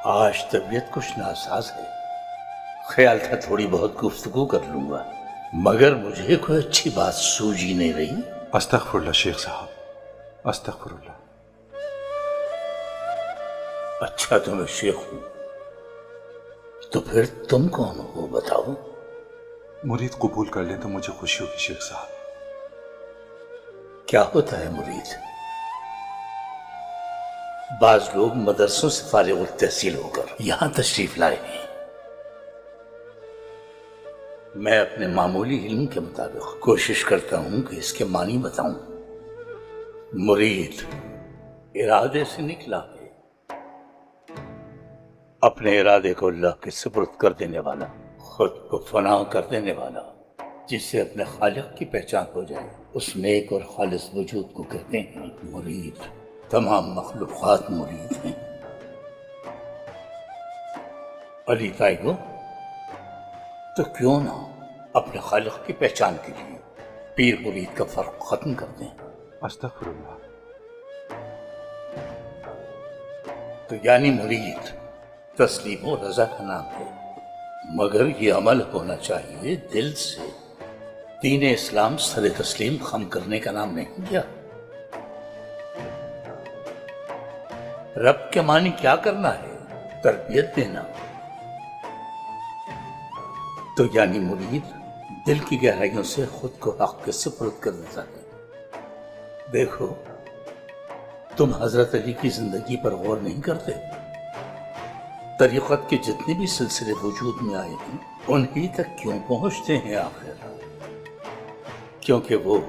آج طبیعت کچھ ناساز ہے، خیال تھا تھوڑی بہت گفتگو کر لوں گا، مگر مجھے کوئی اچھی بات سوجی نہیں رہی۔ استغفر اللہ شیخ صاحب، استغفر اللہ۔ اچھا تو میں شیخ ہوں، تو پھر تم کون ہو بتاؤ؟ مرید قبول کر لیں تو مجھے خوشی ہوگی شیخ صاحب۔ کیا ہوتا ہے مرید؟ بعض لوگ مدرسوں سے فارغ التحصیل ہو کر یہاں تشریف لائے ہیں، میں اپنے معمولی علم کے مطابق کوشش کرتا ہوں کہ اس کے معنی بتاؤں۔ مرید ارادے سے نکلا ہے، اپنے ارادے کو اللہ کے سپرد کر دینے والا، خود کو فنا کر دینے والا، جس سے اپنے خالق کی پہچان ہو جائے، اس نیک اور خالص وجود کو کہتے ہیں مرید۔ تمام مخلوقات مرید ہیں۔ علی تائیو، تو کیوں نہ اپنے خالق کی پہچان کے لیے پیر مرید کا فرق ختم کر دیں؟ استغفر اللہ۔ تو یعنی مرید تسلیم و رضا کا نام ہے، مگر یہ عمل ہونا چاہیے دل سے۔ دین اسلام سر تسلیم خم کرنے کا نام نہیں کیا۔ رب کے معنی کیا کرنا ہے؟ تربیت دینا۔ تو یعنی مرید دل کی گہرائیوں سے خود کو حق کے سپرد کر دیتا ہے۔ دیکھو، تم حضرت علی کی زندگی پر غور نہیں کرتے؟ طریقت کے جتنے بھی سلسلے وجود میں آئے ہیں، انہی تک کیوں پہنچتے ہیں آخر؟ کیونکہ وہ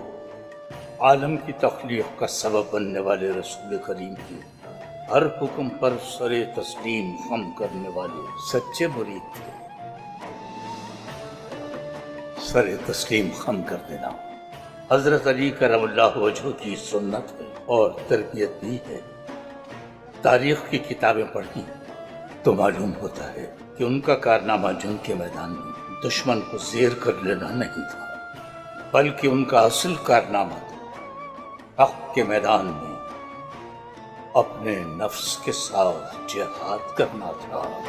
عالم کی تخلیق کا سبب بننے والے رسول کریم کی ہر حکم پر سر تسلیم خم کرنے والے سچے مرید تھے۔ سر تسلیم خم کر دینا حضرت علی کرم اللہ وجہہ کی سنت ہے اور تربیت بھی ہے۔ تاریخ کی کتابیں پڑھی تو معلوم ہوتا ہے کہ ان کا کارنامہ جنگ کے میدان میں دشمن کو زیر کر لینا نہیں تھا، بلکہ ان کا اصل کارنامہ تھا حق کے میدان میں اپنے نفس کے ساتھ جہاد کرنا تھا۔